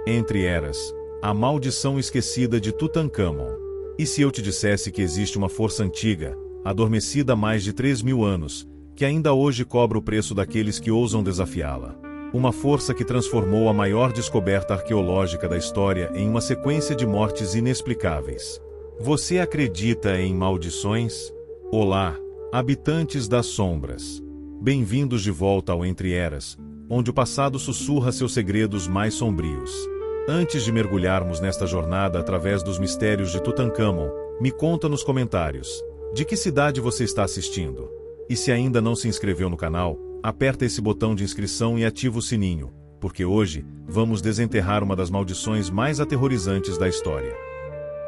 Entre Eras, a maldição esquecida de Tutancâmon. E se eu te dissesse que existe uma força antiga, adormecida há mais de 3.000 anos, que ainda hoje cobra o preço daqueles que ousam desafiá-la? Uma força que transformou a maior descoberta arqueológica da história em uma sequência de mortes inexplicáveis. Você acredita em maldições? Olá, habitantes das sombras. Bem-vindos de volta ao Entre Eras, onde o passado sussurra seus segredos mais sombrios. Antes de mergulharmos nesta jornada através dos mistérios de Tutancâmon, me conta nos comentários, de que cidade você está assistindo? E se ainda não se inscreveu no canal, aperta esse botão de inscrição e ativa o sininho, porque hoje vamos desenterrar uma das maldições mais aterrorizantes da história.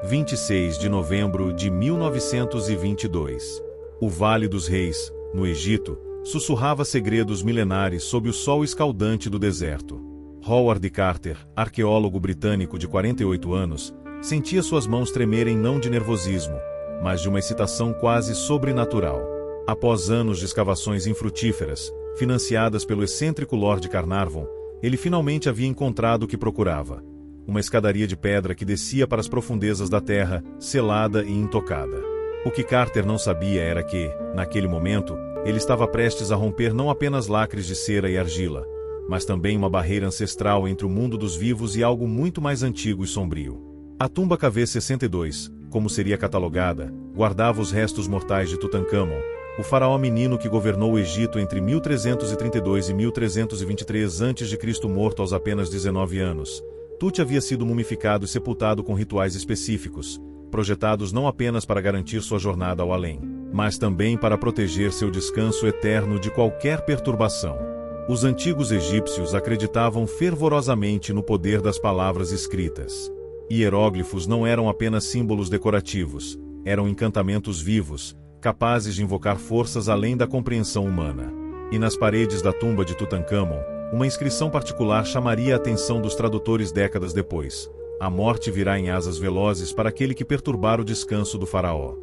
26 de novembro de 1922. O Vale dos Reis, no Egito, sussurrava segredos milenares sob o sol escaldante do deserto. Howard Carter, arqueólogo britânico de 48 anos, sentia suas mãos tremerem não de nervosismo, mas de uma excitação quase sobrenatural. Após anos de escavações infrutíferas, financiadas pelo excêntrico Lord Carnarvon, ele finalmente havia encontrado o que procurava. Uma escadaria de pedra que descia para as profundezas da terra, selada e intocada. O que Carter não sabia era que, naquele momento, ele estava prestes a romper não apenas lacres de cera e argila, mas também uma barreira ancestral entre o mundo dos vivos e algo muito mais antigo e sombrio. A tumba KV-62, como seria catalogada, guardava os restos mortais de Tutancâmon, o faraó menino que governou o Egito entre 1332 e 1323 a.C., morto aos apenas 19 anos. Tut havia sido mumificado e sepultado com rituais específicos, projetados não apenas para garantir sua jornada ao além, mas também para proteger seu descanso eterno de qualquer perturbação. Os antigos egípcios acreditavam fervorosamente no poder das palavras escritas. Hieróglifos não eram apenas símbolos decorativos, eram encantamentos vivos, capazes de invocar forças além da compreensão humana. E nas paredes da tumba de Tutancâmon, uma inscrição particular chamaria a atenção dos tradutores décadas depois: a morte virá em asas velozes para aquele que perturbar o descanso do faraó.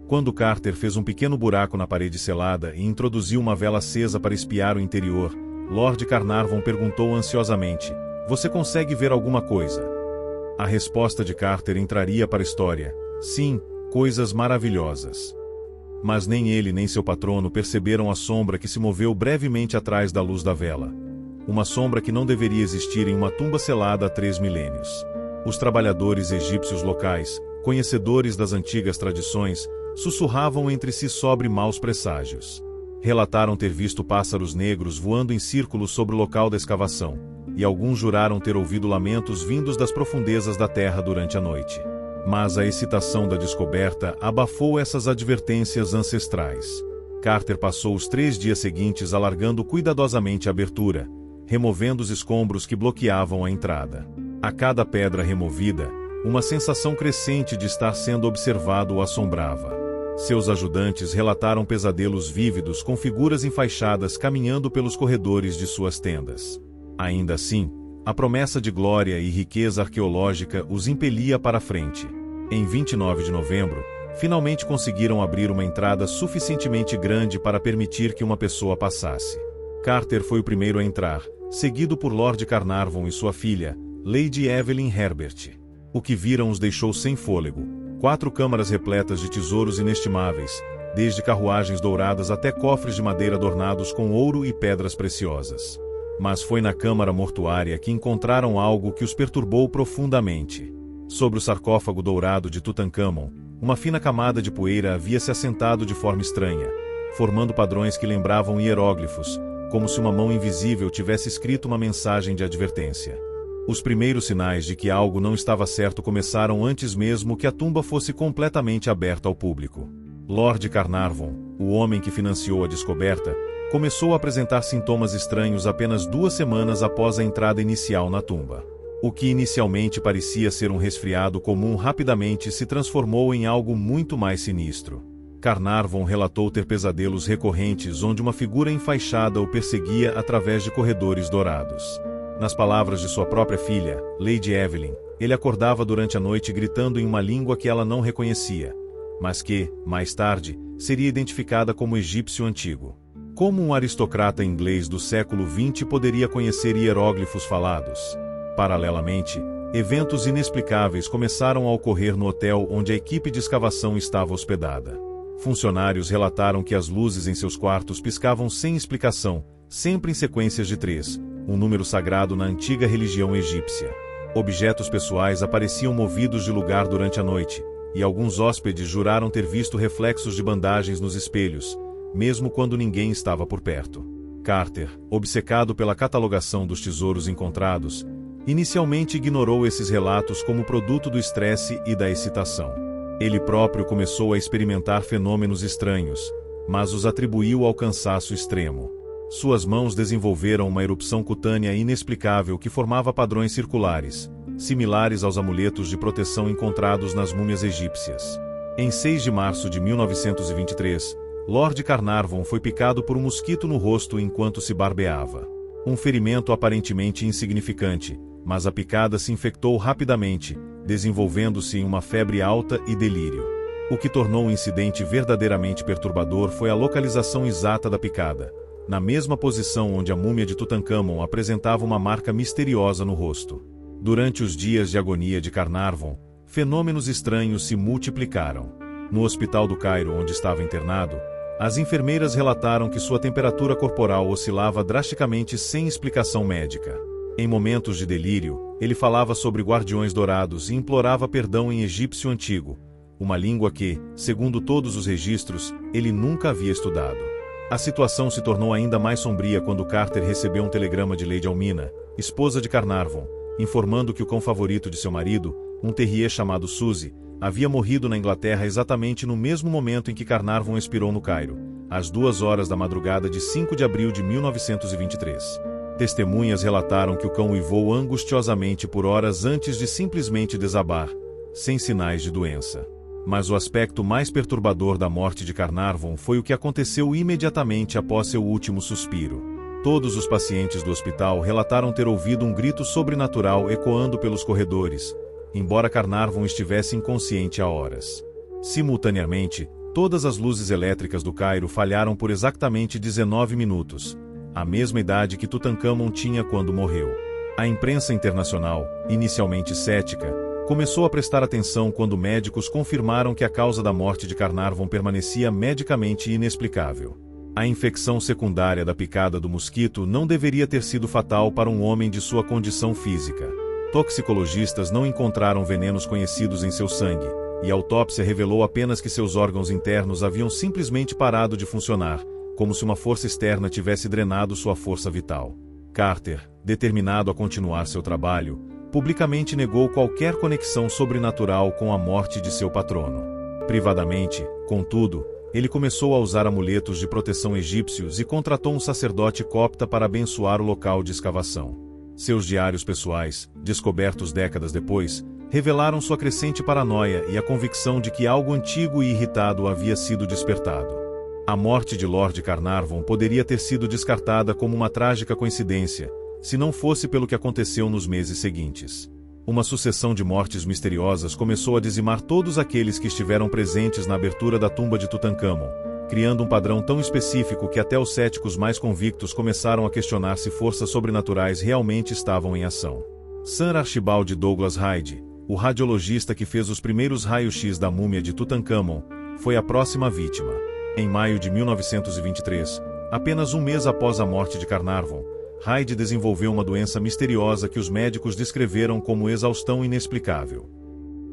Quando Carter fez um pequeno buraco na parede selada e introduziu uma vela acesa para espiar o interior, Lord Carnarvon perguntou ansiosamente: "Você consegue ver alguma coisa?" A resposta de Carter entraria para a história: "Sim, coisas maravilhosas." Mas nem ele nem seu patrono perceberam a sombra que se moveu brevemente atrás da luz da vela. Uma sombra que não deveria existir em uma tumba selada há 3 milênios. Os trabalhadores egípcios locais, conhecedores das antigas tradições, sussurravam entre si sobre maus presságios. Relataram ter visto pássaros negros voando em círculos sobre o local da escavação, e alguns juraram ter ouvido lamentos vindos das profundezas da terra durante a noite. Mas a excitação da descoberta abafou essas advertências ancestrais. Carter passou os 3 dias seguintes alargando cuidadosamente a abertura, removendo os escombros que bloqueavam a entrada. A cada pedra removida, uma sensação crescente de estar sendo observado o assombrava. Seus ajudantes relataram pesadelos vívidos com figuras enfaixadas caminhando pelos corredores de suas tendas. Ainda assim, a promessa de glória e riqueza arqueológica os impelia para a frente. Em 29 de novembro, finalmente conseguiram abrir uma entrada suficientemente grande para permitir que uma pessoa passasse. Carter foi o primeiro a entrar, seguido por Lord Carnarvon e sua filha, Lady Evelyn Herbert. O que viram os deixou sem fôlego. 4 câmaras repletas de tesouros inestimáveis, desde carruagens douradas até cofres de madeira adornados com ouro e pedras preciosas. Mas foi na câmara mortuária que encontraram algo que os perturbou profundamente. Sobre o sarcófago dourado de Tutancâmon, uma fina camada de poeira havia se assentado de forma estranha, formando padrões que lembravam hieróglifos, como se uma mão invisível tivesse escrito uma mensagem de advertência. Os primeiros sinais de que algo não estava certo começaram antes mesmo que a tumba fosse completamente aberta ao público. Lord Carnarvon, o homem que financiou a descoberta, começou a apresentar sintomas estranhos apenas 2 semanas após a entrada inicial na tumba. O que inicialmente parecia ser um resfriado comum rapidamente se transformou em algo muito mais sinistro. Carnarvon relatou ter pesadelos recorrentes onde uma figura enfaixada o perseguia através de corredores dourados. Nas palavras de sua própria filha, Lady Evelyn, ele acordava durante a noite gritando em uma língua que ela não reconhecia, mas que, mais tarde, seria identificada como egípcio antigo. Como um aristocrata inglês do século XX poderia conhecer hieróglifos falados? Paralelamente, eventos inexplicáveis começaram a ocorrer no hotel onde a equipe de escavação estava hospedada. Funcionários relataram que as luzes em seus quartos piscavam sem explicação, sempre em sequências de 3, um número sagrado na antiga religião egípcia. Objetos pessoais apareciam movidos de lugar durante a noite, e alguns hóspedes juraram ter visto reflexos de bandagens nos espelhos, mesmo quando ninguém estava por perto. Carter, obcecado pela catalogação dos tesouros encontrados, inicialmente ignorou esses relatos como produto do estresse e da excitação. Ele próprio começou a experimentar fenômenos estranhos, mas os atribuiu ao cansaço extremo. Suas mãos desenvolveram uma erupção cutânea inexplicável que formava padrões circulares, similares aos amuletos de proteção encontrados nas múmias egípcias. Em 6 de março de 1923, Lord Carnarvon foi picado por um mosquito no rosto enquanto se barbeava. Um ferimento aparentemente insignificante, mas a picada se infectou rapidamente, desenvolvendo-se em uma febre alta e delírio. O que tornou o incidente verdadeiramente perturbador foi a localização exata da picada, na mesma posição onde a múmia de Tutancâmon apresentava uma marca misteriosa no rosto. Durante os dias de agonia de Carnarvon, fenômenos estranhos se multiplicaram. No hospital do Cairo onde estava internado, as enfermeiras relataram que sua temperatura corporal oscilava drasticamente sem explicação médica. Em momentos de delírio, ele falava sobre guardiões dourados e implorava perdão em egípcio antigo, uma língua que, segundo todos os registros, ele nunca havia estudado. A situação se tornou ainda mais sombria quando Carter recebeu um telegrama de Lady Almina, esposa de Carnarvon, informando que o cão favorito de seu marido, um terrier chamado Suzy, havia morrido na Inglaterra exatamente no mesmo momento em que Carnarvon expirou no Cairo, às 2 horas da madrugada de 5 de abril de 1923. Testemunhas relataram que o cão uivou angustiosamente por horas antes de simplesmente desabar, sem sinais de doença. Mas o aspecto mais perturbador da morte de Carnarvon foi o que aconteceu imediatamente após seu último suspiro. Todos os pacientes do hospital relataram ter ouvido um grito sobrenatural ecoando pelos corredores, embora Carnarvon estivesse inconsciente há horas. Simultaneamente, todas as luzes elétricas do Cairo falharam por exatamente 19 minutos, a mesma idade que Tutancâmon tinha quando morreu. A imprensa internacional, inicialmente cética, começou a prestar atenção quando médicos confirmaram que a causa da morte de Carnarvon permanecia medicamente inexplicável. A infecção secundária da picada do mosquito não deveria ter sido fatal para um homem de sua condição física. Toxicologistas não encontraram venenos conhecidos em seu sangue, e a autópsia revelou apenas que seus órgãos internos haviam simplesmente parado de funcionar, como se uma força externa tivesse drenado sua força vital. Carter, determinado a continuar seu trabalho, publicamente negou qualquer conexão sobrenatural com a morte de seu patrono. Privadamente, contudo, ele começou a usar amuletos de proteção egípcios e contratou um sacerdote copta para abençoar o local de escavação. Seus diários pessoais, descobertos décadas depois, revelaram sua crescente paranoia e a convicção de que algo antigo e irritado havia sido despertado. A morte de Lord Carnarvon poderia ter sido descartada como uma trágica coincidência, se não fosse pelo que aconteceu nos meses seguintes. Uma sucessão de mortes misteriosas começou a dizimar todos aqueles que estiveram presentes na abertura da tumba de Tutancâmon, criando um padrão tão específico que até os céticos mais convictos começaram a questionar se forças sobrenaturais realmente estavam em ação. Sir Archibald Douglas Hyde, o radiologista que fez os primeiros raios-x da múmia de Tutancâmon, foi a próxima vítima. Em maio de 1923, apenas um mês após a morte de Carnarvon, Hyde desenvolveu uma doença misteriosa que os médicos descreveram como exaustão inexplicável.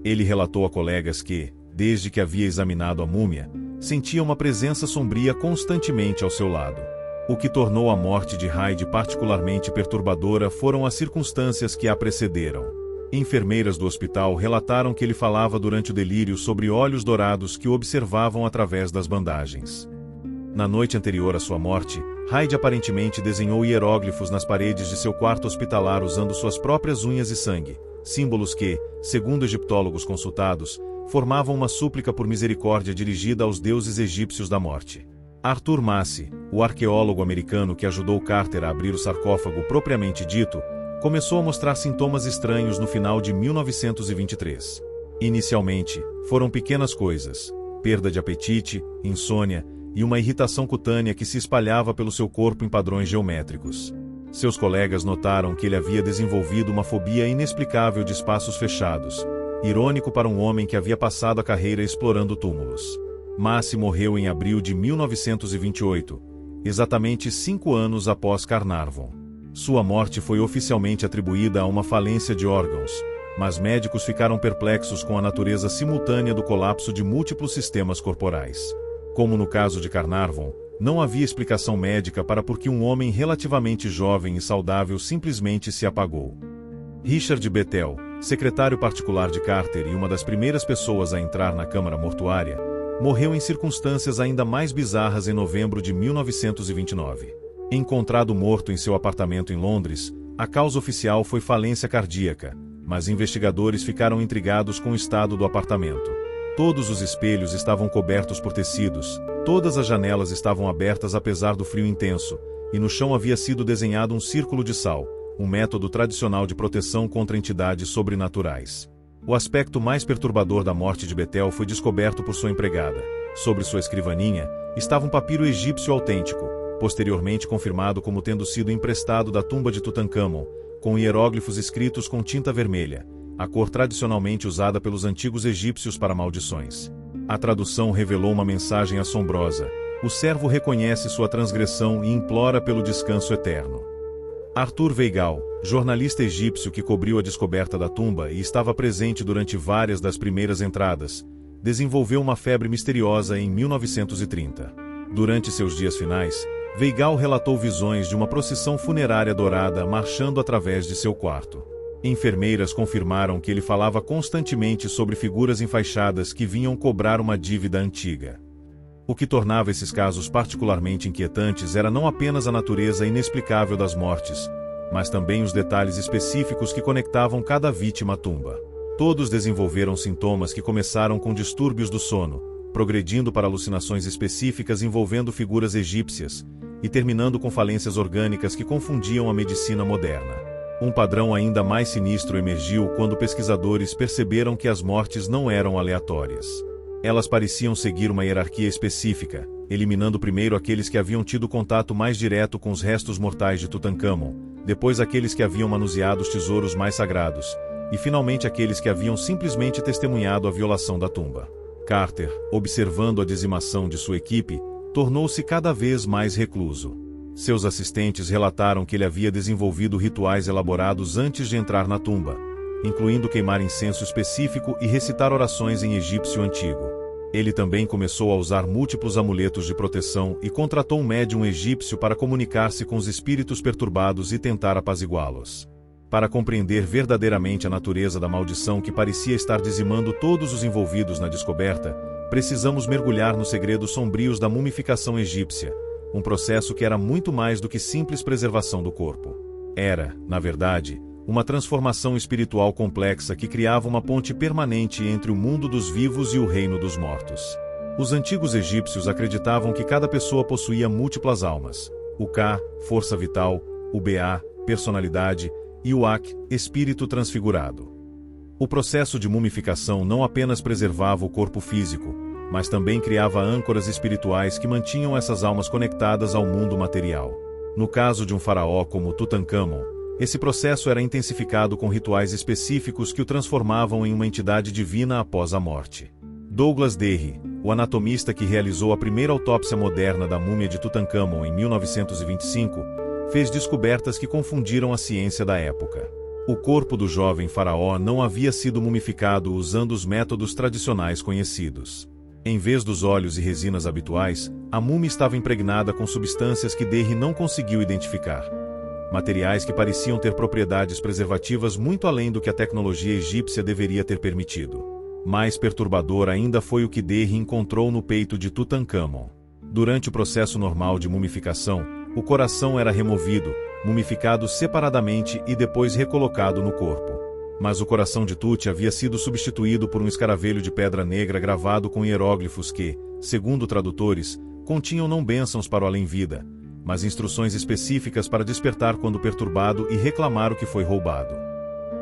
Ele relatou a colegas que, desde que havia examinado a múmia, sentia uma presença sombria constantemente ao seu lado. O que tornou a morte de Hyde particularmente perturbadora foram as circunstâncias que a precederam. Enfermeiras do hospital relataram que ele falava durante o delírio sobre olhos dourados que o observavam através das bandagens. Na noite anterior à sua morte, Hyde aparentemente desenhou hieróglifos nas paredes de seu quarto hospitalar usando suas próprias unhas e sangue, símbolos que, segundo egiptólogos consultados, formavam uma súplica por misericórdia dirigida aos deuses egípcios da morte. Arthur Massey, o arqueólogo americano que ajudou Carter a abrir o sarcófago propriamente dito, começou a mostrar sintomas estranhos no final de 1923. Inicialmente, foram pequenas coisas: perda de apetite, insônia e uma irritação cutânea que se espalhava pelo seu corpo em padrões geométricos. Seus colegas notaram que ele havia desenvolvido uma fobia inexplicável de espaços fechados, irônico para um homem que havia passado a carreira explorando túmulos. Massey morreu em abril de 1928, exatamente 5 anos após Carnarvon. Sua morte foi oficialmente atribuída a uma falência de órgãos, mas médicos ficaram perplexos com a natureza simultânea do colapso de múltiplos sistemas corporais. Como no caso de Carnarvon, não havia explicação médica para por que um homem relativamente jovem e saudável simplesmente se apagou. Richard Bethel, secretário particular de Carter e uma das primeiras pessoas a entrar na câmara mortuária, morreu em circunstâncias ainda mais bizarras em novembro de 1929. Encontrado morto em seu apartamento em Londres, a causa oficial foi falência cardíaca, mas investigadores ficaram intrigados com o estado do apartamento. Todos os espelhos estavam cobertos por tecidos, todas as janelas estavam abertas apesar do frio intenso, e no chão havia sido desenhado um círculo de sal, um método tradicional de proteção contra entidades sobrenaturais. O aspecto mais perturbador da morte de Bethel foi descoberto por sua empregada. Sobre sua escrivaninha, estava um papiro egípcio autêntico, posteriormente confirmado como tendo sido emprestado da tumba de Tutancâmon, com hieróglifos escritos com tinta vermelha, a cor tradicionalmente usada pelos antigos egípcios para maldições. A tradução revelou uma mensagem assombrosa: o servo reconhece sua transgressão e implora pelo descanso eterno. Arthur Weigall, jornalista egípcio que cobriu a descoberta da tumba e estava presente durante várias das primeiras entradas, desenvolveu uma febre misteriosa em 1930. Durante seus dias finais, Weigall relatou visões de uma procissão funerária dourada marchando através de seu quarto. Enfermeiras confirmaram que ele falava constantemente sobre figuras enfaixadas que vinham cobrar uma dívida antiga. O que tornava esses casos particularmente inquietantes era não apenas a natureza inexplicável das mortes, mas também os detalhes específicos que conectavam cada vítima à tumba. Todos desenvolveram sintomas que começaram com distúrbios do sono, progredindo para alucinações específicas envolvendo figuras egípcias, e terminando com falências orgânicas que confundiam a medicina moderna. Um padrão ainda mais sinistro emergiu quando pesquisadores perceberam que as mortes não eram aleatórias. Elas pareciam seguir uma hierarquia específica, eliminando primeiro aqueles que haviam tido contato mais direto com os restos mortais de Tutancâmon, depois aqueles que haviam manuseado os tesouros mais sagrados, e finalmente aqueles que haviam simplesmente testemunhado a violação da tumba. Carter, observando a dizimação de sua equipe, tornou-se cada vez mais recluso. Seus assistentes relataram que ele havia desenvolvido rituais elaborados antes de entrar na tumba, incluindo queimar incenso específico e recitar orações em egípcio antigo. Ele também começou a usar múltiplos amuletos de proteção e contratou um médium egípcio para comunicar-se com os espíritos perturbados e tentar apaziguá-los. Para compreender verdadeiramente a natureza da maldição que parecia estar dizimando todos os envolvidos na descoberta, precisamos mergulhar nos segredos sombrios da mumificação egípcia, um processo que era muito mais do que simples preservação do corpo. Era, na verdade, uma transformação espiritual complexa que criava uma ponte permanente entre o mundo dos vivos e o reino dos mortos. Os antigos egípcios acreditavam que cada pessoa possuía múltiplas almas: o Ka, força vital, o Ba, personalidade, e o Ak, espírito transfigurado. O processo de mumificação não apenas preservava o corpo físico, mas também criava âncoras espirituais que mantinham essas almas conectadas ao mundo material. No caso de um faraó como Tutancâmon, esse processo era intensificado com rituais específicos que o transformavam em uma entidade divina após a morte. Douglas Derry, o anatomista que realizou a primeira autópsia moderna da múmia de Tutancâmon em 1925, fez descobertas que confundiram a ciência da época. O corpo do jovem faraó não havia sido mumificado usando os métodos tradicionais conhecidos. Em vez dos óleos e resinas habituais, a múmia estava impregnada com substâncias que Derry não conseguiu identificar. Materiais que pareciam ter propriedades preservativas muito além do que a tecnologia egípcia deveria ter permitido. Mais perturbador ainda foi o que Derry encontrou no peito de Tutancâmon. Durante o processo normal de mumificação, o coração era removido, mumificado separadamente e depois recolocado no corpo. Mas o coração de Tut havia sido substituído por um escaravelho de pedra negra gravado com hieróglifos que, segundo tradutores, continham não bênçãos para o além-vida, mas instruções específicas para despertar quando perturbado e reclamar o que foi roubado.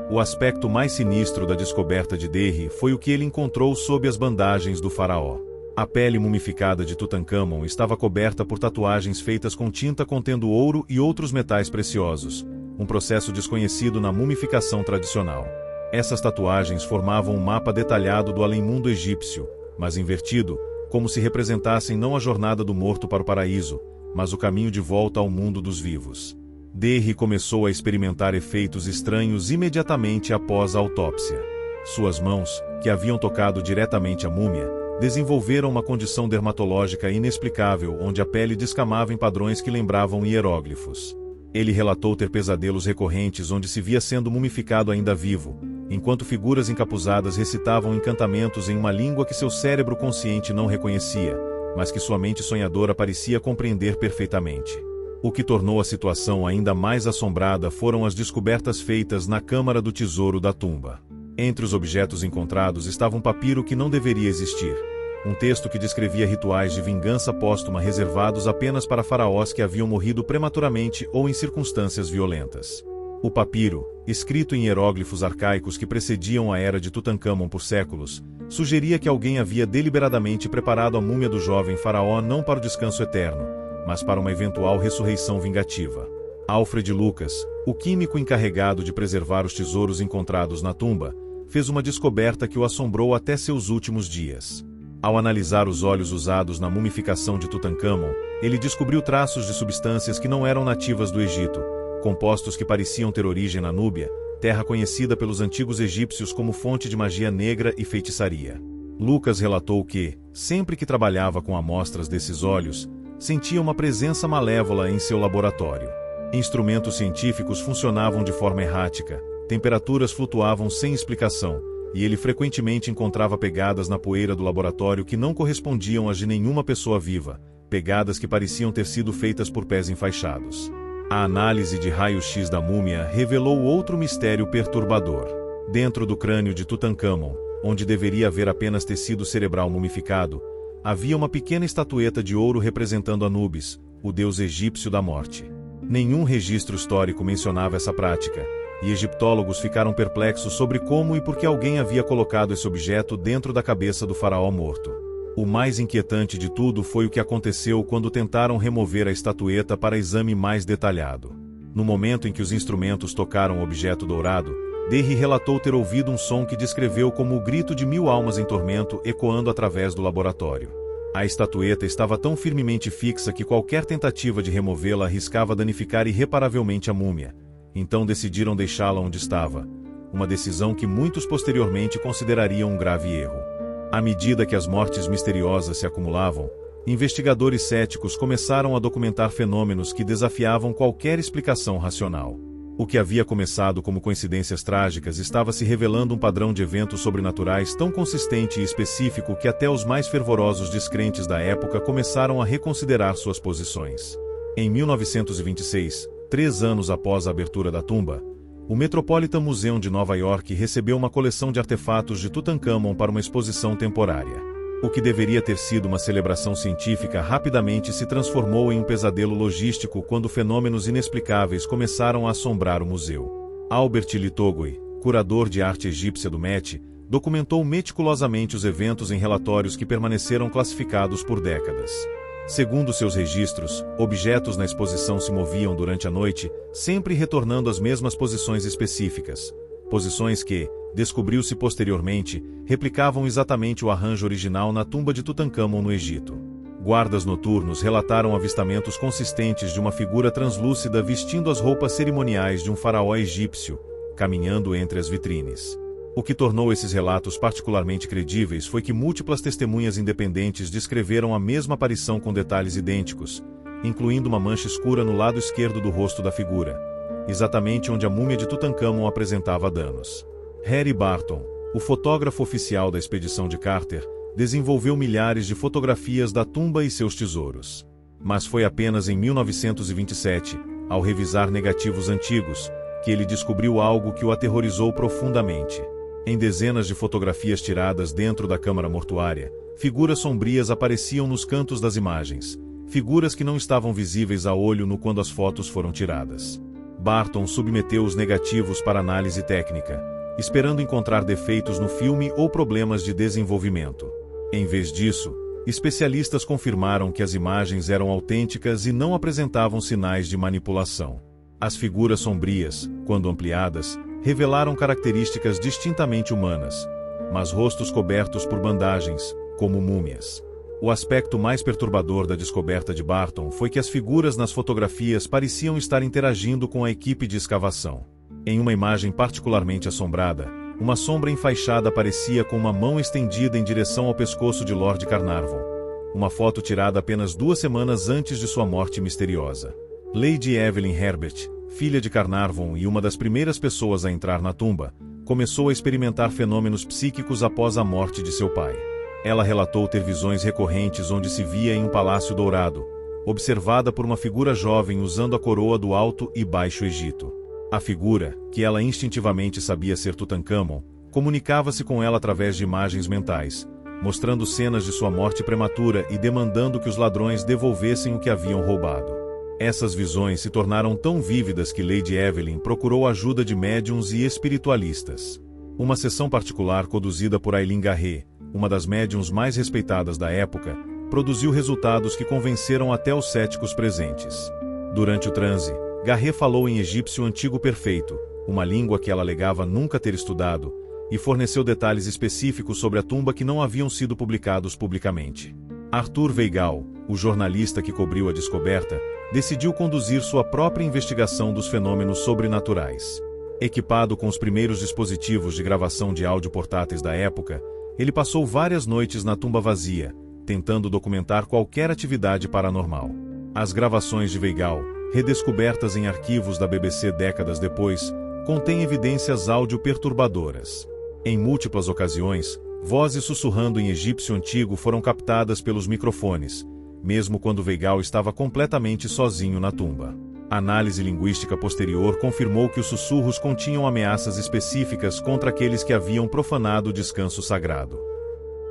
O aspecto mais sinistro da descoberta de Derry foi o que ele encontrou sob as bandagens do faraó. A pele mumificada de Tutancâmon estava coberta por tatuagens feitas com tinta contendo ouro e outros metais preciosos, um processo desconhecido na mumificação tradicional. Essas tatuagens formavam um mapa detalhado do além-mundo egípcio, mas invertido, como se representassem não a jornada do morto para o paraíso, mas o caminho de volta ao mundo dos vivos. Derry começou a experimentar efeitos estranhos imediatamente após a autópsia. Suas mãos, que haviam tocado diretamente a múmia, desenvolveram uma condição dermatológica inexplicável onde a pele descamava em padrões que lembravam hieróglifos. Ele relatou ter pesadelos recorrentes onde se via sendo mumificado ainda vivo, enquanto figuras encapuzadas recitavam encantamentos em uma língua que seu cérebro consciente não reconhecia, mas que sua mente sonhadora parecia compreender perfeitamente. O que tornou a situação ainda mais assombrada foram as descobertas feitas na Câmara do Tesouro da tumba. Entre os objetos encontrados estava um papiro que não deveria existir, um texto que descrevia rituais de vingança póstuma reservados apenas para faraós que haviam morrido prematuramente ou em circunstâncias violentas. O papiro, escrito em hieróglifos arcaicos que precediam a era de Tutancâmon por séculos, sugeria que alguém havia deliberadamente preparado a múmia do jovem faraó não para o descanso eterno, mas para uma eventual ressurreição vingativa. Alfred Lucas, o químico encarregado de preservar os tesouros encontrados na tumba, fez uma descoberta que o assombrou até seus últimos dias. Ao analisar os óleos usados na mumificação de Tutancâmon, ele descobriu traços de substâncias que não eram nativas do Egito, compostos que pareciam ter origem na Núbia, terra conhecida pelos antigos egípcios como fonte de magia negra e feitiçaria. Lucas relatou que, sempre que trabalhava com amostras desses óleos, sentia uma presença malévola em seu laboratório. Instrumentos científicos funcionavam de forma errática, temperaturas flutuavam sem explicação, e ele frequentemente encontrava pegadas na poeira do laboratório que não correspondiam às de nenhuma pessoa viva, pegadas que pareciam ter sido feitas por pés enfaixados. A análise de raio-x da múmia revelou outro mistério perturbador. Dentro do crânio de Tutancâmon, onde deveria haver apenas tecido cerebral mumificado, havia uma pequena estatueta de ouro representando Anubis, o deus egípcio da morte. Nenhum registro histórico mencionava essa prática, e egiptólogos ficaram perplexos sobre como e por que alguém havia colocado esse objeto dentro da cabeça do faraó morto. O mais inquietante de tudo foi o que aconteceu quando tentaram remover a estatueta para exame mais detalhado. No momento em que os instrumentos tocaram o objeto dourado, Derry relatou ter ouvido um som que descreveu como o grito de 1000 almas em tormento ecoando através do laboratório. A estatueta estava tão firmemente fixa que qualquer tentativa de removê-la arriscava danificar irreparavelmente a múmia. Então decidiram deixá-la onde estava, uma decisão que muitos posteriormente considerariam um grave erro. À medida que as mortes misteriosas se acumulavam, investigadores céticos começaram a documentar fenômenos que desafiavam qualquer explicação racional. O que havia começado como coincidências trágicas estava se revelando um padrão de eventos sobrenaturais tão consistente e específico que até os mais fervorosos descrentes da época começaram a reconsiderar suas posições. Em 1926, 3 anos após a abertura da tumba, o Metropolitan Museum de Nova York recebeu uma coleção de artefatos de Tutancâmon para uma exposição temporária. O que deveria ter sido uma celebração científica rapidamente se transformou em um pesadelo logístico quando fenômenos inexplicáveis começaram a assombrar o museu. Albert Littogui, curador de arte egípcia do Met, documentou meticulosamente os eventos em relatórios que permaneceram classificados por décadas. Segundo seus registros, objetos na exposição se moviam durante a noite, sempre retornando às mesmas posições específicas. Posições que, descobriu-se posteriormente, replicavam exatamente o arranjo original na tumba de Tutancâmon no Egito. Guardas noturnos relataram avistamentos consistentes de uma figura translúcida vestindo as roupas cerimoniais de um faraó egípcio, caminhando entre as vitrines. O que tornou esses relatos particularmente credíveis foi que múltiplas testemunhas independentes descreveram a mesma aparição com detalhes idênticos, incluindo uma mancha escura no lado esquerdo do rosto da figura, exatamente onde a múmia de Tutancâmon apresentava danos. Harry Barton, o fotógrafo oficial da expedição de Carter, desenvolveu milhares de fotografias da tumba e seus tesouros. Mas foi apenas em 1927, ao revisar negativos antigos, que ele descobriu algo que o aterrorizou profundamente. Em dezenas de fotografias tiradas dentro da câmara mortuária, figuras sombrias apareciam nos cantos das imagens, figuras que não estavam visíveis a olho nu quando as fotos foram tiradas. Barton submeteu os negativos para análise técnica, esperando encontrar defeitos no filme ou problemas de desenvolvimento. Em vez disso, especialistas confirmaram que as imagens eram autênticas e não apresentavam sinais de manipulação. As figuras sombrias, quando ampliadas, revelaram características distintamente humanas, mas rostos cobertos por bandagens, como múmias. O aspecto mais perturbador da descoberta de Barton foi que as figuras nas fotografias pareciam estar interagindo com a equipe de escavação. Em uma imagem particularmente assombrada, uma sombra enfaixada aparecia com uma mão estendida em direção ao pescoço de Lord Carnarvon. Uma foto tirada apenas 2 semanas antes de sua morte misteriosa. Lady Evelyn Herbert, filha de Carnarvon e uma das primeiras pessoas a entrar na tumba, começou a experimentar fenômenos psíquicos após a morte de seu pai. Ela relatou ter visões recorrentes onde se via em um palácio dourado, observada por uma figura jovem usando a coroa do Alto e Baixo Egito. A figura, que ela instintivamente sabia ser Tutankhamon, comunicava-se com ela através de imagens mentais, mostrando cenas de sua morte prematura e demandando que os ladrões devolvessem o que haviam roubado. Essas visões se tornaram tão vívidas que Lady Evelyn procurou ajuda de médiuns e espiritualistas. Uma sessão particular conduzida por Aileen Garré, uma das médiuns mais respeitadas da época, produziu resultados que convenceram até os céticos presentes. Durante o transe, Garré falou em egípcio antigo perfeito, uma língua que ela alegava nunca ter estudado, e forneceu detalhes específicos sobre a tumba que não haviam sido publicados publicamente. Arthur Weigall, o jornalista que cobriu a descoberta, decidiu conduzir sua própria investigação dos fenômenos sobrenaturais. Equipado com os primeiros dispositivos de gravação de áudio portáteis da época, ele passou várias noites na tumba vazia, tentando documentar qualquer atividade paranormal. As gravações de Weigall, redescobertas em arquivos da BBC décadas depois, contêm evidências áudio perturbadoras. Em múltiplas ocasiões, vozes sussurrando em egípcio antigo foram captadas pelos microfones, mesmo quando Weigall estava completamente sozinho na tumba. A análise linguística posterior confirmou que os sussurros continham ameaças específicas contra aqueles que haviam profanado o descanso sagrado.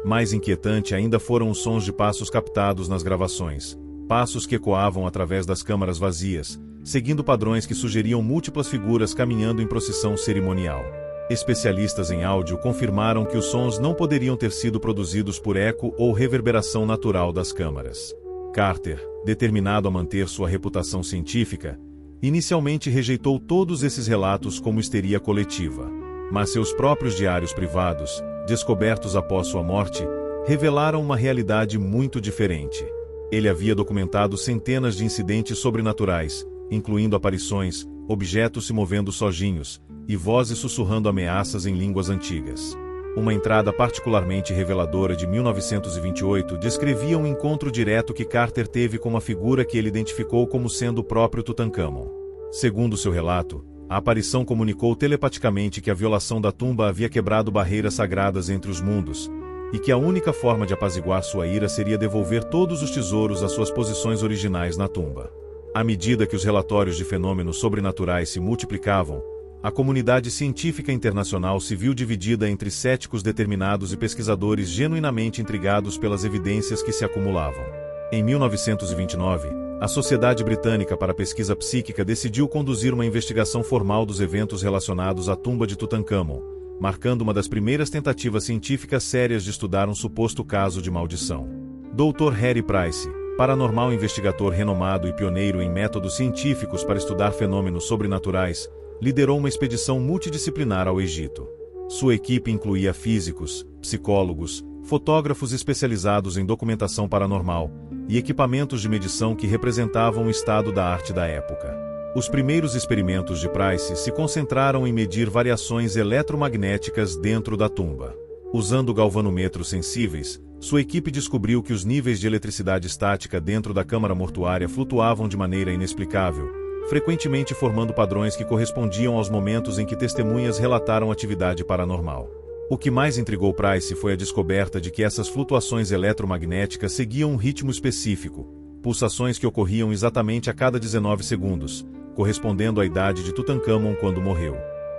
Mais inquietante ainda foram os sons de passos captados nas gravações, passos que ecoavam através das câmaras vazias, seguindo padrões que sugeriam múltiplas figuras caminhando em procissão cerimonial. Especialistas em áudio confirmaram que os sons não poderiam ter sido produzidos por eco ou reverberação natural das câmaras. Carter, determinado a manter sua reputação científica, inicialmente rejeitou todos esses relatos como histeria coletiva. Mas seus próprios diários privados, descobertos após sua morte, revelaram uma realidade muito diferente. Ele havia documentado centenas de incidentes sobrenaturais, incluindo aparições, objetos se movendo sozinhos, e vozes sussurrando ameaças em línguas antigas. Uma entrada particularmente reveladora de 1928 descrevia um encontro direto que Carter teve com uma figura que ele identificou como sendo o próprio Tutankhamon. Segundo seu relato, a aparição comunicou telepaticamente que a violação da tumba havia quebrado barreiras sagradas entre os mundos, e que a única forma de apaziguar sua ira seria devolver todos os tesouros às suas posições originais na tumba. À medida que os relatórios de fenômenos sobrenaturais se multiplicavam, a comunidade científica internacional se viu dividida entre céticos determinados e pesquisadores genuinamente intrigados pelas evidências que se acumulavam. Em 1929, a Sociedade Britânica para a Pesquisa Psíquica decidiu conduzir uma investigação formal dos eventos relacionados à tumba de Tutankhamon, marcando uma das primeiras tentativas científicas sérias de estudar um suposto caso de maldição. Dr. Harry Price, paranormal investigador renomado e pioneiro em métodos científicos para estudar fenômenos sobrenaturais, liderou uma expedição multidisciplinar ao Egito. Sua equipe incluía físicos, psicólogos, fotógrafos especializados em documentação paranormal e equipamentos de medição que representavam o estado da arte da época. Os primeiros experimentos de Price se concentraram em medir variações eletromagnéticas dentro da tumba. Usando galvanômetros sensíveis, sua equipe descobriu que os níveis de eletricidade estática dentro da câmara mortuária flutuavam de maneira inexplicável, frequentemente formando padrões que correspondiam aos momentos em que testemunhas relataram atividade paranormal. O que mais intrigou Price foi a descoberta de que essas flutuações eletromagnéticas seguiam um ritmo específico, pulsações que ocorriam exatamente a cada 19 segundos, correspondendo à idade de Tutankhamon quando morreu.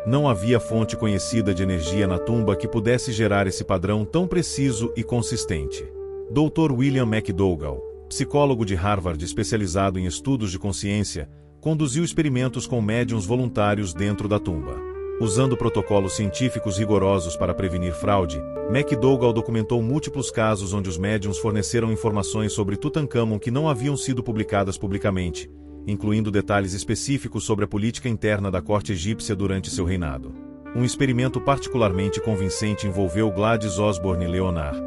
Não havia fonte conhecida de energia na tumba que pudesse gerar esse padrão tão preciso e consistente. Dr. William McDougall, psicólogo de Harvard especializado em estudos de consciência, conduziu experimentos com médiuns voluntários dentro da tumba. Usando protocolos científicos rigorosos para prevenir fraude, McDougall documentou múltiplos casos onde os médiuns forneceram informações sobre Tutankhamon que não haviam sido publicadas publicamente, incluindo detalhes específicos sobre a política interna da corte egípcia durante seu reinado. Um experimento particularmente convincente envolveu Gladys Osborne Leonard,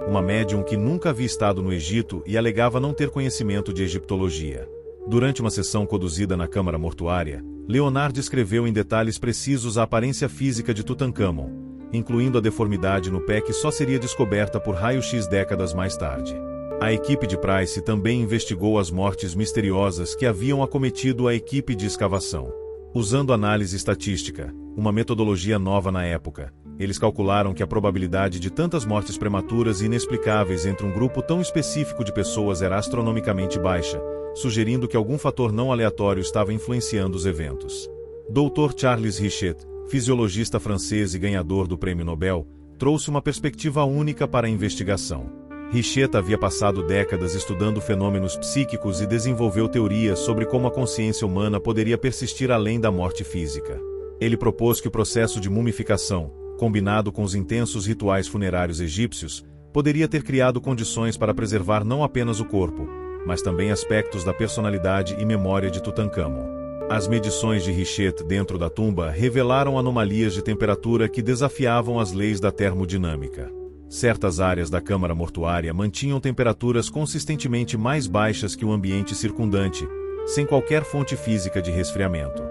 uma médium que nunca havia estado no Egito e alegava não ter conhecimento de egiptologia. Durante uma sessão conduzida na câmara mortuária, Leonard descreveu em detalhes precisos a aparência física de Tutankhamon, incluindo a deformidade no pé que só seria descoberta por raio-x décadas mais tarde. A equipe de Price também investigou as mortes misteriosas que haviam acometido a equipe de escavação. Usando análise estatística, uma metodologia nova na época, eles calcularam que a probabilidade de tantas mortes prematuras e inexplicáveis entre um grupo tão específico de pessoas era astronomicamente baixa, sugerindo que algum fator não aleatório estava influenciando os eventos. Dr. Charles Richet, fisiologista francês e ganhador do Prêmio Nobel, trouxe uma perspectiva única para a investigação. Richet havia passado décadas estudando fenômenos psíquicos e desenvolveu teorias sobre como a consciência humana poderia persistir além da morte física. Ele propôs que o processo de mumificação, combinado com os intensos rituais funerários egípcios, poderia ter criado condições para preservar não apenas o corpo, mas também aspectos da personalidade e memória de Tutankhamon. As medições de Richet dentro da tumba revelaram anomalias de temperatura que desafiavam as leis da termodinâmica. Certas áreas da câmara mortuária mantinham temperaturas consistentemente mais baixas que o ambiente circundante, sem qualquer fonte física de resfriamento.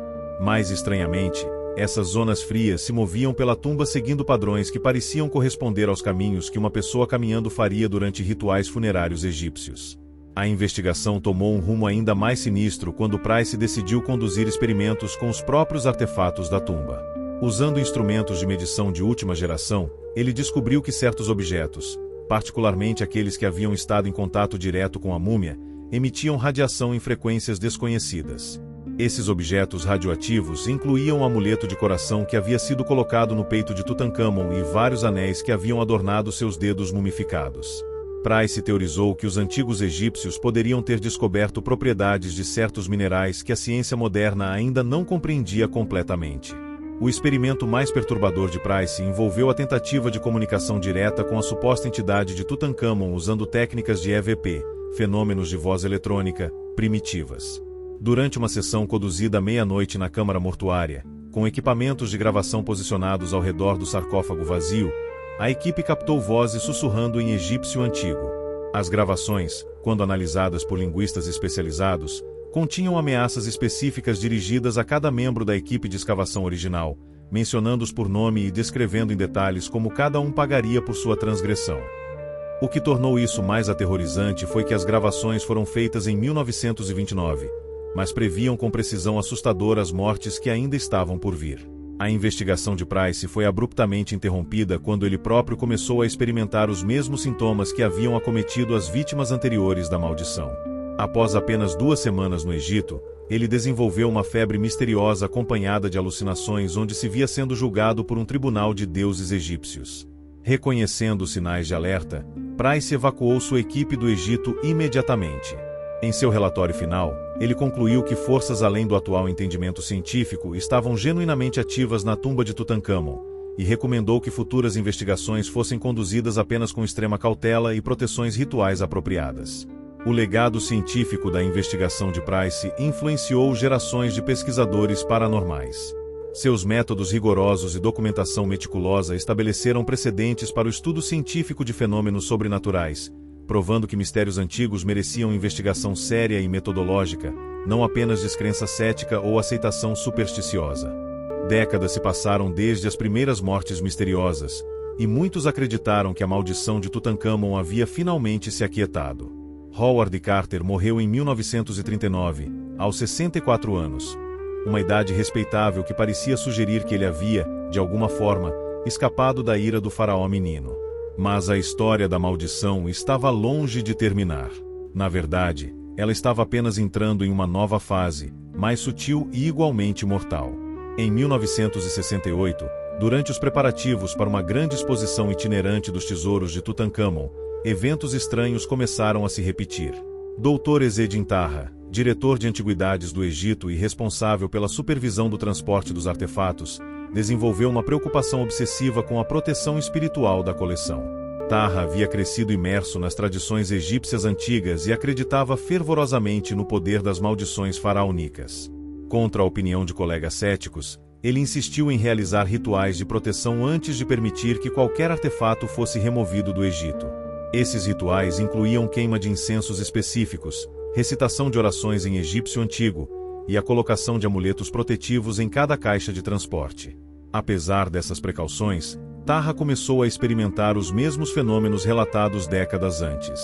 Mais estranhamente, essas zonas frias se moviam pela tumba seguindo padrões que pareciam corresponder aos caminhos que uma pessoa caminhando faria durante rituais funerários egípcios. A investigação tomou um rumo ainda mais sinistro quando Price decidiu conduzir experimentos com os próprios artefatos da tumba. Usando instrumentos de medição de última geração, ele descobriu que certos objetos, particularmente aqueles que haviam estado em contato direto com a múmia, emitiam radiação em frequências desconhecidas. Esses objetos radioativos incluíam um amuleto de coração que havia sido colocado no peito de Tutankhamon e vários anéis que haviam adornado seus dedos mumificados. Price teorizou que os antigos egípcios poderiam ter descoberto propriedades de certos minerais que a ciência moderna ainda não compreendia completamente. O experimento mais perturbador de Price envolveu a tentativa de comunicação direta com a suposta entidade de Tutankhamon usando técnicas de EVP, fenômenos de voz eletrônica, primitivas. Durante uma sessão conduzida à meia-noite na câmara mortuária, com equipamentos de gravação posicionados ao redor do sarcófago vazio, a equipe captou vozes sussurrando em egípcio antigo. As gravações, quando analisadas por linguistas especializados, continham ameaças específicas dirigidas a cada membro da equipe de escavação original, mencionando-os por nome e descrevendo em detalhes como cada um pagaria por sua transgressão. O que tornou isso mais aterrorizante foi que as gravações foram feitas em 1929, mas previam com precisão assustadora as mortes que ainda estavam por vir. A investigação de Price foi abruptamente interrompida quando ele próprio começou a experimentar os mesmos sintomas que haviam acometido as vítimas anteriores da maldição. Após apenas 2 semanas no Egito, ele desenvolveu uma febre misteriosa acompanhada de alucinações onde se via sendo julgado por um tribunal de deuses egípcios. Reconhecendo os sinais de alerta, Price evacuou sua equipe do Egito imediatamente. Em seu relatório final, ele concluiu que forças além do atual entendimento científico estavam genuinamente ativas na tumba de Tutankhamon, e recomendou que futuras investigações fossem conduzidas apenas com extrema cautela e proteções rituais apropriadas. O legado científico da investigação de Price influenciou gerações de pesquisadores paranormais. Seus métodos rigorosos e documentação meticulosa estabeleceram precedentes para o estudo científico de fenômenos sobrenaturais, provando que mistérios antigos mereciam investigação séria e metodológica, não apenas descrença cética ou aceitação supersticiosa. Décadas se passaram desde as primeiras mortes misteriosas, e muitos acreditaram que a maldição de Tutankhamon havia finalmente se aquietado. Howard Carter morreu em 1939, aos 64 anos. Uma idade respeitável que parecia sugerir que ele havia, de alguma forma, escapado da ira do faraó menino. Mas a história da maldição estava longe de terminar. Na verdade, ela estava apenas entrando em uma nova fase, mais sutil e igualmente mortal. Em 1968, durante os preparativos para uma grande exposição itinerante dos tesouros de Tutankhamon, eventos estranhos começaram a se repetir. Dr. Ezzedine Taha, diretor de antiguidades do Egito e responsável pela supervisão do transporte dos artefatos, desenvolveu uma preocupação obsessiva com a proteção espiritual da coleção. Taha havia crescido imerso nas tradições egípcias antigas e acreditava fervorosamente no poder das maldições faraônicas. Contra a opinião de colegas céticos, ele insistiu em realizar rituais de proteção antes de permitir que qualquer artefato fosse removido do Egito. Esses rituais incluíam queima de incensos específicos, recitação de orações em egípcio antigo e a colocação de amuletos protetivos em cada caixa de transporte. Apesar dessas precauções, Taha começou a experimentar os mesmos fenômenos relatados décadas antes.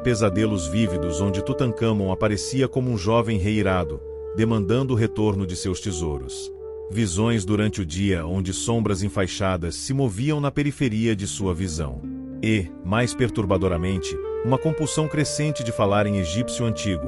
Pesadelos vívidos onde Tutancâmon aparecia como um jovem rei irado, demandando o retorno de seus tesouros. Visões durante o dia onde sombras enfaixadas se moviam na periferia de sua visão. E, mais perturbadoramente, uma compulsão crescente de falar em egípcio antigo,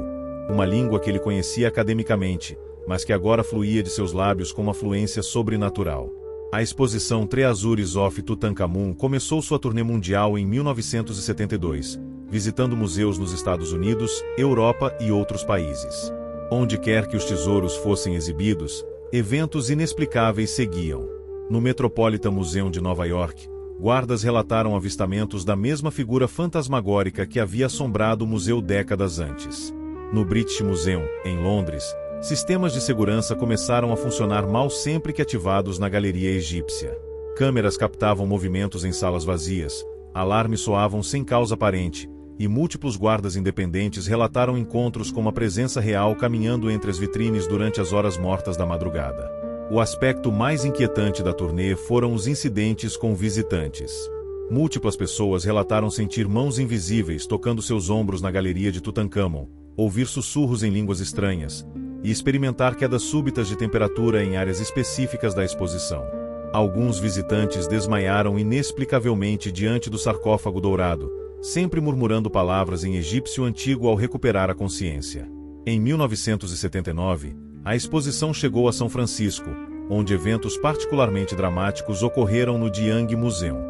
uma língua que ele conhecia academicamente, mas que agora fluía de seus lábios com uma fluência sobrenatural. A exposição Treasures of Tutankhamun começou sua turnê mundial em 1972, visitando museus nos Estados Unidos, Europa e outros países. Onde quer que os tesouros fossem exibidos, eventos inexplicáveis seguiam. No Metropolitan Museum de Nova York, guardas relataram avistamentos da mesma figura fantasmagórica que havia assombrado o museu décadas antes. No British Museum, em Londres, sistemas de segurança começaram a funcionar mal sempre que ativados na galeria egípcia. Câmeras captavam movimentos em salas vazias, alarmes soavam sem causa aparente, e múltiplos guardas independentes relataram encontros com uma presença real caminhando entre as vitrines durante as horas mortas da madrugada. O aspecto mais inquietante da turnê foram os incidentes com visitantes. Múltiplas pessoas relataram sentir mãos invisíveis tocando seus ombros na galeria de Tutankhamon, ouvir sussurros em línguas estranhas, e experimentar quedas súbitas de temperatura em áreas específicas da exposição. Alguns visitantes desmaiaram inexplicavelmente diante do sarcófago dourado, sempre murmurando palavras em egípcio antigo ao recuperar a consciência. Em 1979, a exposição chegou a São Francisco, onde eventos particularmente dramáticos ocorreram no Diang Museum.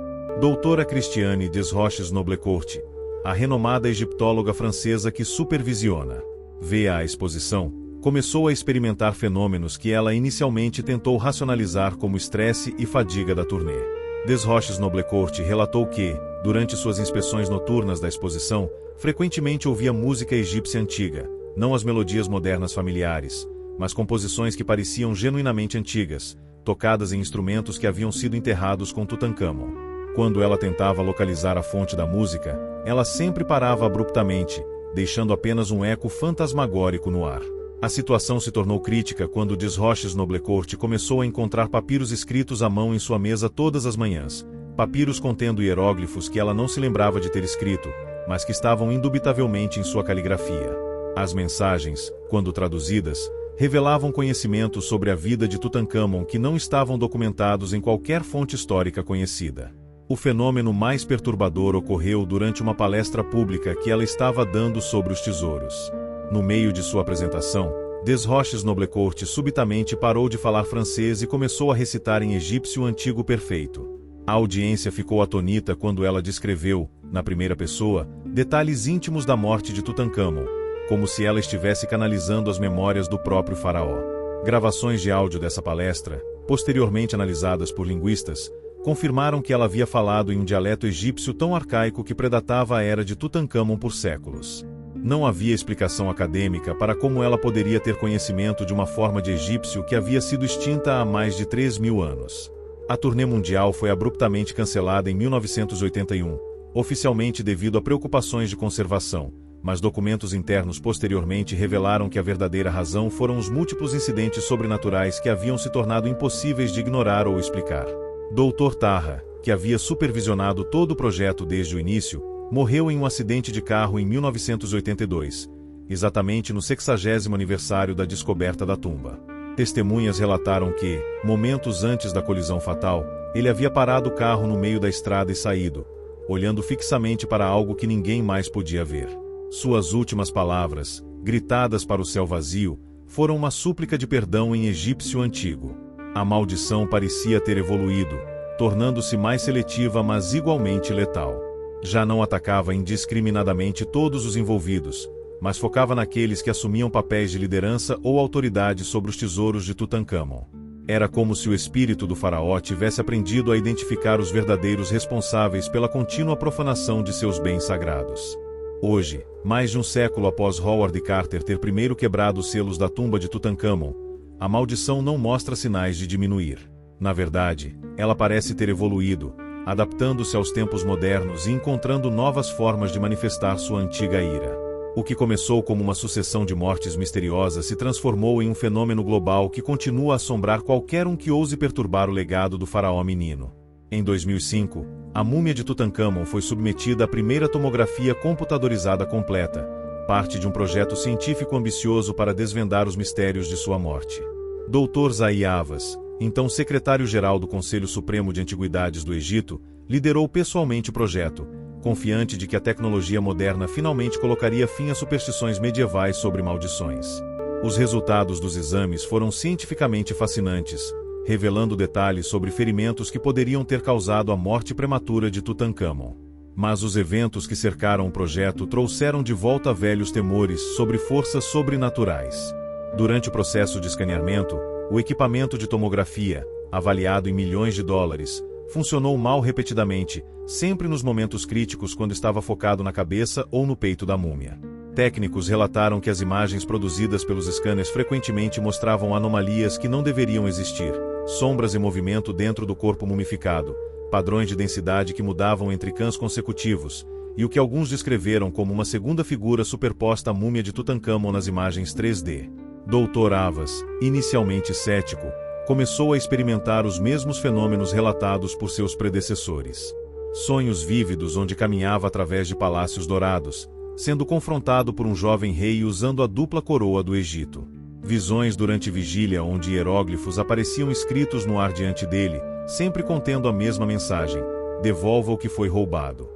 Doutora Christiane Desroches Noblecourt, a renomada egiptóloga francesa que supervisiona, vê a exposição, começou a experimentar fenômenos que ela inicialmente tentou racionalizar como estresse e fadiga da turnê. Desroches Noblecourt relatou que, durante suas inspeções noturnas da exposição, frequentemente ouvia música egípcia antiga, não as melodias modernas familiares, mas composições que pareciam genuinamente antigas, tocadas em instrumentos que haviam sido enterrados com Tutankhamon. Quando ela tentava localizar a fonte da música, ela sempre parava abruptamente, deixando apenas um eco fantasmagórico no ar. A situação se tornou crítica quando Desroches Noblecourt começou a encontrar papiros escritos à mão em sua mesa todas as manhãs, papiros contendo hieróglifos que ela não se lembrava de ter escrito, mas que estavam indubitavelmente em sua caligrafia. As mensagens, quando traduzidas, revelavam conhecimentos sobre a vida de Tutankhamon que não estavam documentados em qualquer fonte histórica conhecida. O fenômeno mais perturbador ocorreu durante uma palestra pública que ela estava dando sobre os tesouros. No meio de sua apresentação, Desroches Noblecourt subitamente parou de falar francês e começou a recitar em egípcio antigo perfeito. A audiência ficou atonita quando ela descreveu, na primeira pessoa, detalhes íntimos da morte de Tutankhamon, como se ela estivesse canalizando as memórias do próprio faraó. Gravações de áudio dessa palestra, posteriormente analisadas por linguistas, confirmaram que ela havia falado em um dialeto egípcio tão arcaico que predatava a era de Tutankhamon por séculos. Não havia explicação acadêmica para como ela poderia ter conhecimento de uma forma de egípcio que havia sido extinta há mais de 3.000 anos. A turnê mundial foi abruptamente cancelada em 1981, oficialmente devido a preocupações de conservação, mas documentos internos posteriormente revelaram que a verdadeira razão foram os múltiplos incidentes sobrenaturais que haviam se tornado impossíveis de ignorar ou explicar. Dr. Taha, que havia supervisionado todo o projeto desde o início, morreu em um acidente de carro em 1982, exatamente no 60º aniversário da descoberta da tumba. Testemunhas relataram que, momentos antes da colisão fatal, ele havia parado o carro no meio da estrada e saído, olhando fixamente para algo que ninguém mais podia ver. Suas últimas palavras, gritadas para o céu vazio, foram uma súplica de perdão em egípcio antigo. A maldição parecia ter evoluído, tornando-se mais seletiva mas igualmente letal. Já não atacava indiscriminadamente todos os envolvidos, mas focava naqueles que assumiam papéis de liderança ou autoridade sobre os tesouros de Tutankhamon. Era como se o espírito do faraó tivesse aprendido a identificar os verdadeiros responsáveis pela contínua profanação de seus bens sagrados. Hoje, mais de um século após Howard Carter ter primeiro quebrado os selos da tumba de Tutankhamon, a maldição não mostra sinais de diminuir. Na verdade, ela parece ter evoluído, adaptando-se aos tempos modernos e encontrando novas formas de manifestar sua antiga ira. O que começou como uma sucessão de mortes misteriosas se transformou em um fenômeno global que continua a assombrar qualquer um que ouse perturbar o legado do faraó menino. Em 2005, a múmia de Tutankhamon foi submetida à primeira tomografia computadorizada completa, parte de um projeto científico ambicioso para desvendar os mistérios de sua morte. Dr. Zahi Hawass, então secretário-geral do Conselho Supremo de Antiguidades do Egito, liderou pessoalmente o projeto, confiante de que a tecnologia moderna finalmente colocaria fim às superstições medievais sobre maldições. Os resultados dos exames foram cientificamente fascinantes, revelando detalhes sobre ferimentos que poderiam ter causado a morte prematura de Tutankhamon. Mas os eventos que cercaram o projeto trouxeram de volta velhos temores sobre forças sobrenaturais. Durante o processo de escaneamento, o equipamento de tomografia, avaliado em milhões de dólares, funcionou mal repetidamente, sempre nos momentos críticos quando estava focado na cabeça ou no peito da múmia. Técnicos relataram que as imagens produzidas pelos scanners frequentemente mostravam anomalias que não deveriam existir, sombras em movimento dentro do corpo mumificado, padrões de densidade que mudavam entre scans consecutivos, e o que alguns descreveram como uma segunda figura superposta à múmia de Tutankhamon nas imagens 3D. Dr. Hawass, inicialmente cético, começou a experimentar os mesmos fenômenos relatados por seus predecessores. Sonhos vívidos onde caminhava através de palácios dourados, sendo confrontado por um jovem rei usando a dupla coroa do Egito. Visões durante vigília onde hieróglifos apareciam escritos no ar diante dele, sempre contendo a mesma mensagem: devolva o que foi roubado.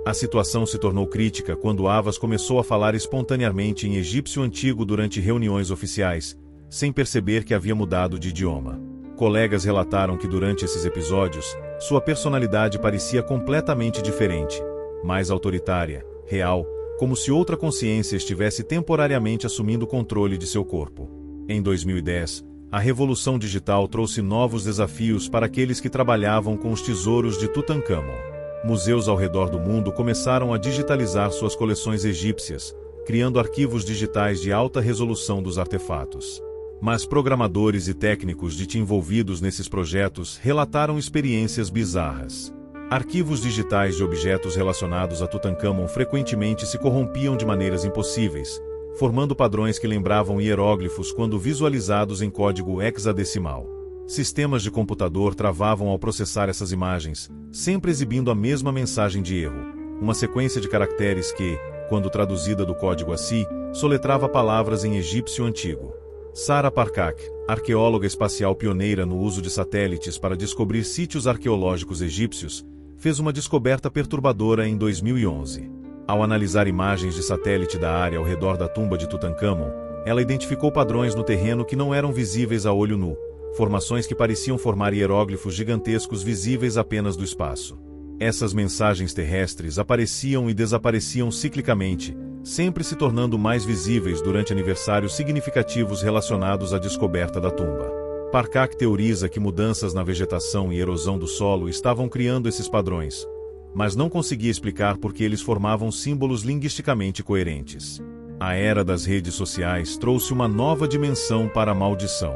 A situação se tornou crítica quando Hawass começou a falar espontaneamente em egípcio antigo durante reuniões oficiais, sem perceber que havia mudado de idioma. Colegas relataram que durante esses episódios, sua personalidade parecia completamente diferente, mais autoritária, real, como se outra consciência estivesse temporariamente assumindo o controle de seu corpo. Em 2010, a revolução digital trouxe novos desafios para aqueles que trabalhavam com os tesouros de Tutankhamon. Museus ao redor do mundo começaram a digitalizar suas coleções egípcias, criando arquivos digitais de alta resolução dos artefatos. Mas programadores e técnicos de TI envolvidos nesses projetos relataram experiências bizarras. Arquivos digitais de objetos relacionados a Tutankhamon frequentemente se corrompiam de maneiras impossíveis, formando padrões que lembravam hieróglifos quando visualizados em código hexadecimal. Sistemas de computador travavam ao processar essas imagens, sempre exibindo a mesma mensagem de erro, uma sequência de caracteres que, quando traduzida do código a si, soletrava palavras em egípcio antigo. Sarah Parcak, arqueóloga espacial pioneira no uso de satélites para descobrir sítios arqueológicos egípcios, fez uma descoberta perturbadora em 2011. Ao analisar imagens de satélite da área ao redor da tumba de Tutankhamon, ela identificou padrões no terreno que não eram visíveis a olho nu, formações que pareciam formar hieróglifos gigantescos visíveis apenas do espaço. Essas mensagens terrestres apareciam e desapareciam ciclicamente, sempre se tornando mais visíveis durante aniversários significativos relacionados à descoberta da tumba. Parcak teoriza que mudanças na vegetação e erosão do solo estavam criando esses padrões, mas não conseguia explicar por que eles formavam símbolos linguisticamente coerentes. A era das redes sociais trouxe uma nova dimensão para a maldição.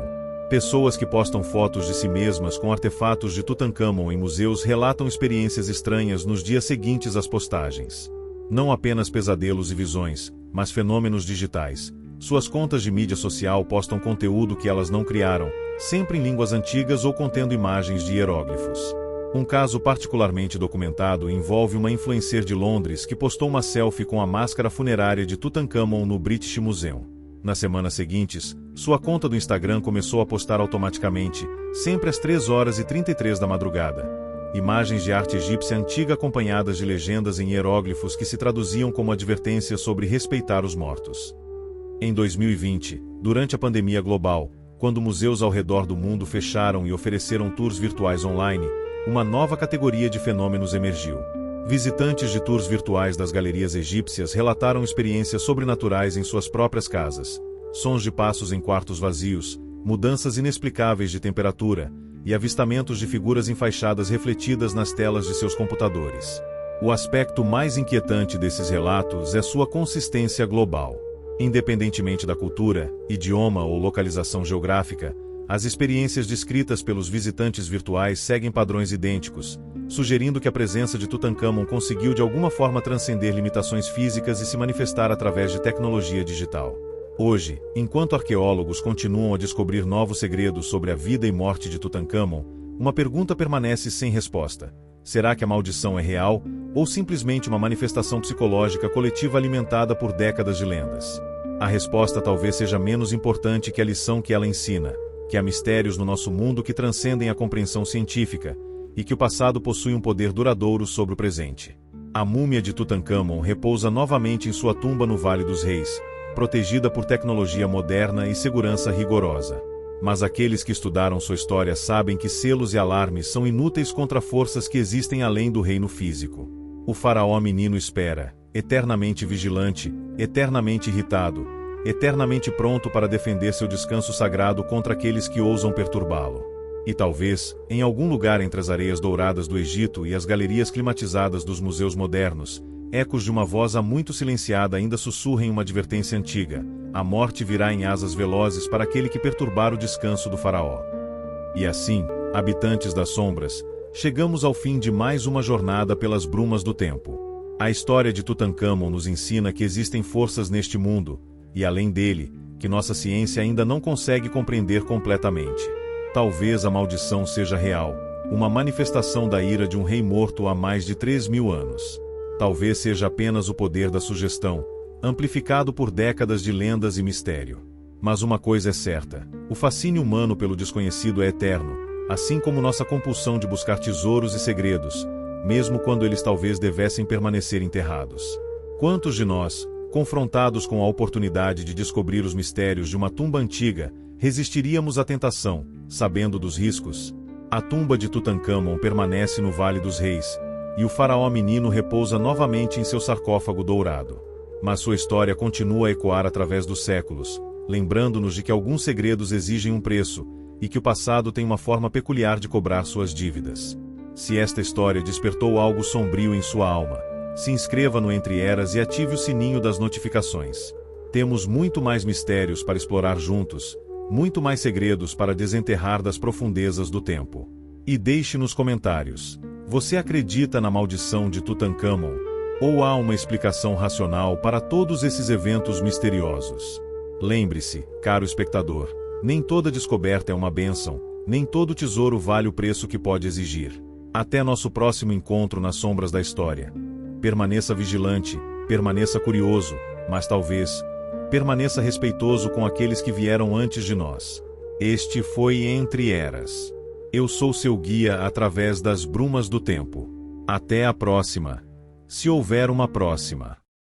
Pessoas que postam fotos de si mesmas com artefatos de Tutankhamon em museus relatam experiências estranhas nos dias seguintes às postagens. Não apenas pesadelos e visões, mas fenômenos digitais. Suas contas de mídia social postam conteúdo que elas não criaram, sempre em línguas antigas ou contendo imagens de hieróglifos. Um caso particularmente documentado envolve uma influencer de Londres que postou uma selfie com a máscara funerária de Tutankhamon no British Museum. Nas semanas seguintes, sua conta do Instagram começou a postar automaticamente, sempre às 3h33 da madrugada, imagens de arte egípcia antiga acompanhadas de legendas em hieróglifos que se traduziam como advertências sobre respeitar os mortos. Em 2020, durante a pandemia global, quando museus ao redor do mundo fecharam e ofereceram tours virtuais online, uma nova categoria de fenômenos emergiu. Visitantes de tours virtuais das galerias egípcias relataram experiências sobrenaturais em suas próprias casas, sons de passos em quartos vazios, mudanças inexplicáveis de temperatura e avistamentos de figuras enfaixadas refletidas nas telas de seus computadores. O aspecto mais inquietante desses relatos é sua consistência global. Independentemente da cultura, idioma ou localização geográfica, as experiências descritas pelos visitantes virtuais seguem padrões idênticos, sugerindo que a presença de Tutancâmon conseguiu de alguma forma transcender limitações físicas e se manifestar através de tecnologia digital. Hoje, enquanto arqueólogos continuam a descobrir novos segredos sobre a vida e morte de Tutancâmon, uma pergunta permanece sem resposta. Será que a maldição é real, ou simplesmente uma manifestação psicológica coletiva alimentada por décadas de lendas? A resposta talvez seja menos importante que a lição que ela ensina, que há mistérios no nosso mundo que transcendem a compreensão científica, e que o passado possui um poder duradouro sobre o presente. A múmia de Tutancâmon repousa novamente em sua tumba no Vale dos Reis, protegida por tecnologia moderna e segurança rigorosa. Mas aqueles que estudaram sua história sabem que selos e alarmes são inúteis contra forças que existem além do reino físico. O faraó menino espera, eternamente vigilante, eternamente irritado, eternamente pronto para defender seu descanso sagrado contra aqueles que ousam perturbá-lo. E talvez, em algum lugar entre as areias douradas do Egito e as galerias climatizadas dos museus modernos, ecos de uma voz há muito silenciada ainda sussurrem uma advertência antiga: a morte virá em asas velozes para aquele que perturbar o descanso do faraó. E assim, habitantes das sombras, chegamos ao fim de mais uma jornada pelas brumas do tempo. A história de Tutancâmon nos ensina que existem forças neste mundo, e além dele, que nossa ciência ainda não consegue compreender completamente. Talvez a maldição seja real, uma manifestação da ira de um rei morto há mais de 3.000 anos. Talvez seja apenas o poder da sugestão, amplificado por décadas de lendas e mistério. Mas uma coisa é certa: o fascínio humano pelo desconhecido é eterno, assim como nossa compulsão de buscar tesouros e segredos, mesmo quando eles talvez devessem permanecer enterrados. Quantos de nós, confrontados com a oportunidade de descobrir os mistérios de uma tumba antiga, resistiríamos à tentação, sabendo dos riscos? A tumba de Tutancâmon permanece no Vale dos Reis, e o faraó menino repousa novamente em seu sarcófago dourado. Mas sua história continua a ecoar através dos séculos, lembrando-nos de que alguns segredos exigem um preço, e que o passado tem uma forma peculiar de cobrar suas dívidas. Se esta história despertou algo sombrio em sua alma, se inscreva no Entre Eras e ative o sininho das notificações. Temos muito mais mistérios para explorar juntos, muito mais segredos para desenterrar das profundezas do tempo. E deixe nos comentários: você acredita na maldição de Tutancâmon? Ou há uma explicação racional para todos esses eventos misteriosos? Lembre-se, caro espectador, nem toda descoberta é uma bênção, nem todo tesouro vale o preço que pode exigir. Até nosso próximo encontro nas sombras da história. Permaneça vigilante, permaneça curioso, mas talvez, permaneça respeitoso com aqueles que vieram antes de nós. Este foi Entre Eras. Eu sou seu guia através das brumas do tempo. Até a próxima. Se houver uma próxima.